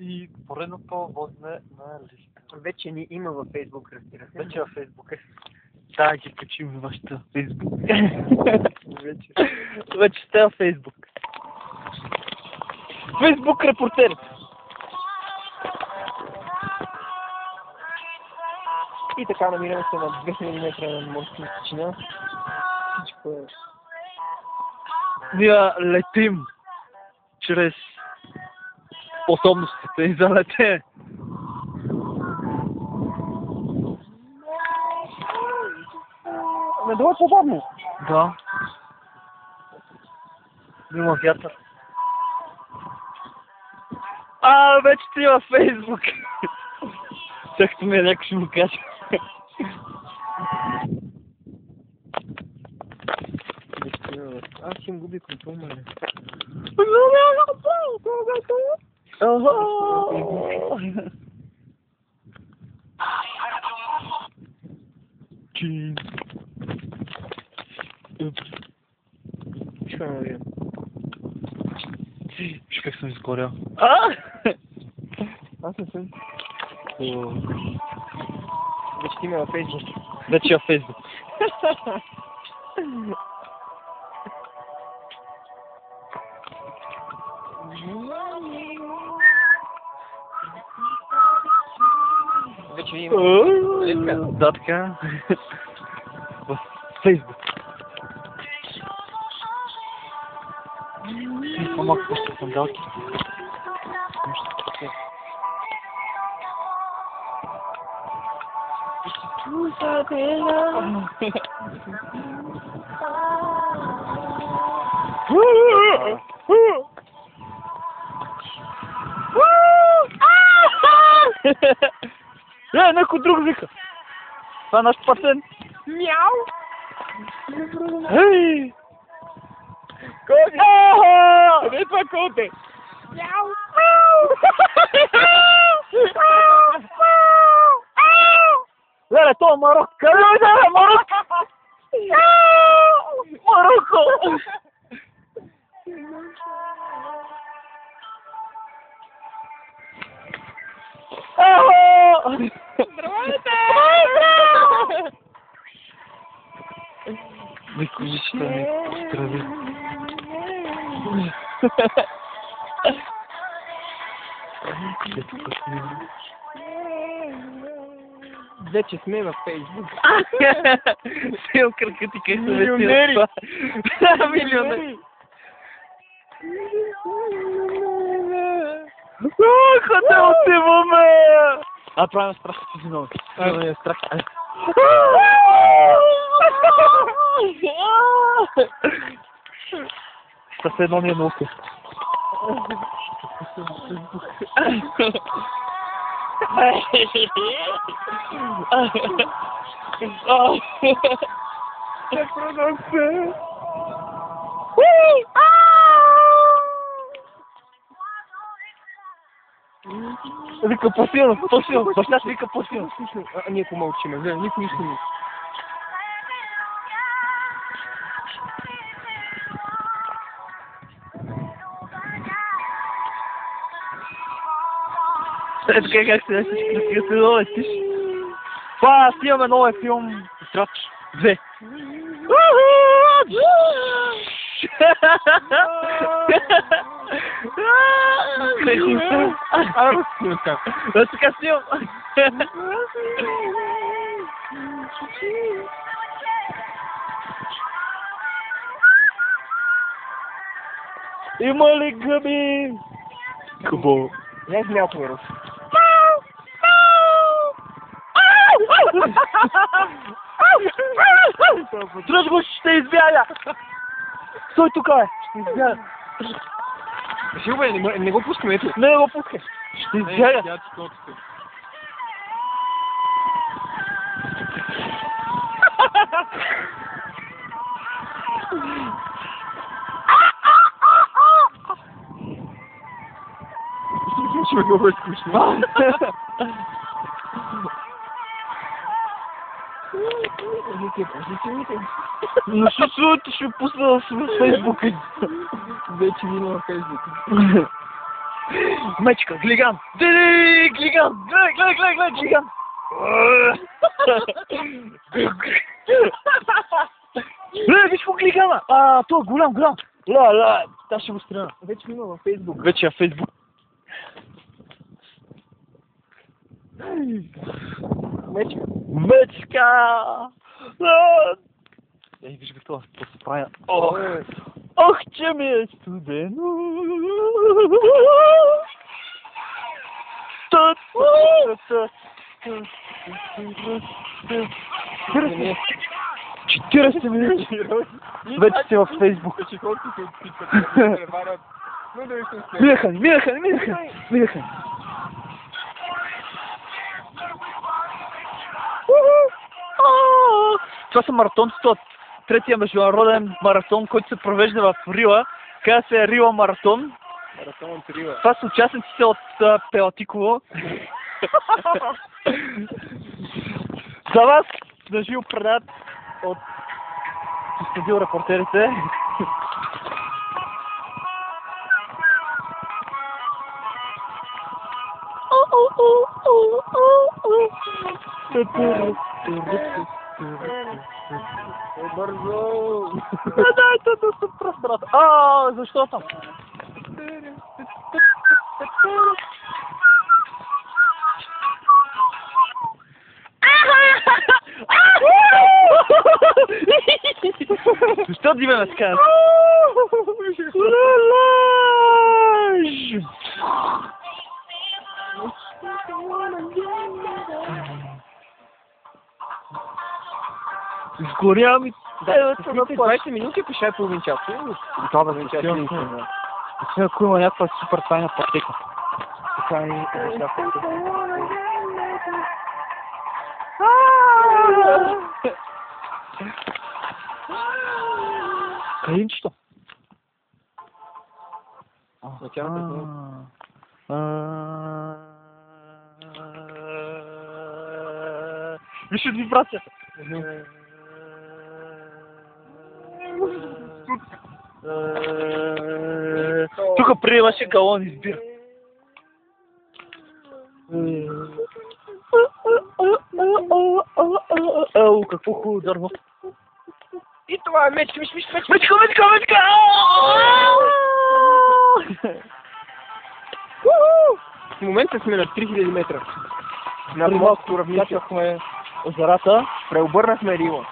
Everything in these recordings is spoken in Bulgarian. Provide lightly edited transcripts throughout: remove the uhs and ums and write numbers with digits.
И поредното возне на листа. Вече ни има във Фейсбук, разбира се. Вече във Фейсбук е. Да, ги качим в вашата Фейсбук. Вече сте във Фейсбук. Фейсбук репортер. И така намираме се на 2000 метра на морска височина. Всичко е... Ние летим чрез способностите ни за летене. Надолу е по-бавно. Да. Има вятър. Вече ти във Фейсбук. Чакайте ме, някой ще му кажа. Аз им губи контрол, мале. Чин. Що навия? Виж как съм изгорял. Аз не съм. Вече ти ме във Фейсбук. Вече във Фейсбук. Вече има. Да, така. В Фейсбук. И по-малко пъща сандалки. Някой друг вика. Това е наш пасен. Мяу! Ей! Коди! Къде е това коте? Мяу! Леле, това е Марокко! Къде е Марокко? Марокко! Здравейте! Никой нищо не поздрави. Вече сме във Фейсбук. Сел кръка ти как се Милионери! Милионери! Къде отиваме? Правим страх от тези нови. Правим страх. Със едно ми е наука. Продължи! Вика по-силно, по-силно. Баща си вика по-силно. Ние помълчиме, никой нищо не. Така как се се долетиш. Това снимаме новия филм Страч 2. Да така снимам. Има ли гъби? Кубо. Не е змията ми, Рус. Тръж го, ще избяля! Стой тука, ще избяля. Силва, не го пускаме, ето. Не го пускай. Ще избяля. Ще ме много е скучно. Но ще пусна в Фейсбук. Вече мина във Фейсбук. Мечка, глиган! Глиган! Гледай, глиган! Виж го глигана! Това е голям! Та ще го стреля. Вече има във Фейсбук. Вече е в Фейсбук. Мечка! Ей, виж го това, какво се правя. Ох, че ми е студено! Четиридесет минути! Вече си във Фейсбук. Мирхан! Това са маратонците от третия международен маратон, който се провежда в Рила. Казва се Рила маратон. Маратон от Рила. Това са участниците от Пелатиково. За вас да живо предават от студио репортерите. Бързо! Дайте да се престрат. Защо там? Защо Диме ме скара? Изгорям и... Да, 20 минути пише половин час. Това да се ако има някаква супер тайна пътека. Така и... Калинчето. Виж от вибрацията. Тук преди имаше галон избира. Какво хубаво дърво. И това е мечка! Мечка! В момента сме на 3000 метра. На малко равнище. качвахме озерата. Преобърнахме Рила.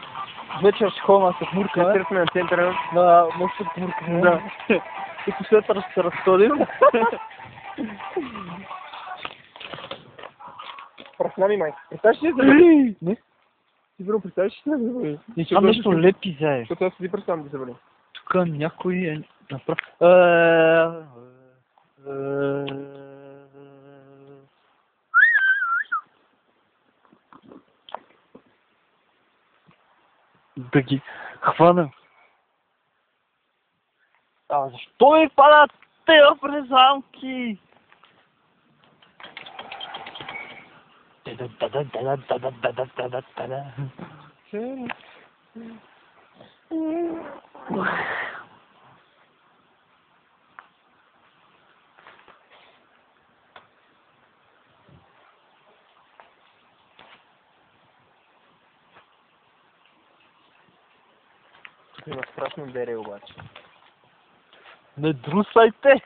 Вечер ще ходим с Мурка. След сме на центъра. На мъжът Мурка. Да. И последната ще се разходим. Пръсна ми май. Представиш ли за Не? Сигурно представиш ли да заболи? Там нещо лепи, зае. Защото аз си пръстам да заболи. Тук някой е направо. Да ги хвана. Защо ми падат тези фрезанки? Има страшно дере обаче. Не друсайте!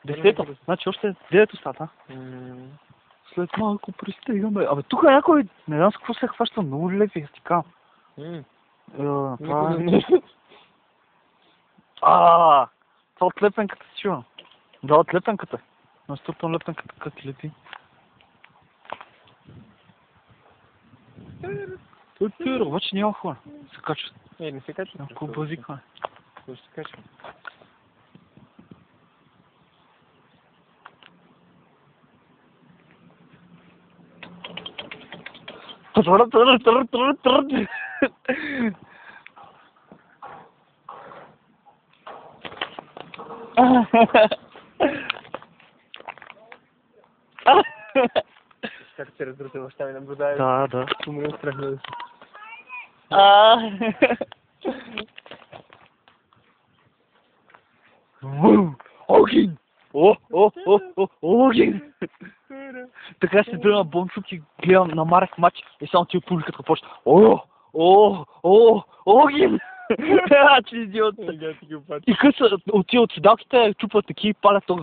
Десето. Значи още 9 остата. След малко пристигаме. Абе, тук някой, не знам с какво се хваща, много лепи, аз ти казвам. Това от лепенката си чувам. Да, от лепенката. Наступвам лепенката, как лепи. Обаче няма хора. Се качват. Не се качват. Какво базиква? Какво ще се качват? Как се разрута баща ми наблюдава? Да. Умрел страхно да си. Огин! така се дръна Бончук и гледам на Марек матч и само тия публиката почва. Огин! Че идиот. И къса отива от седалките, чупват таки и палят този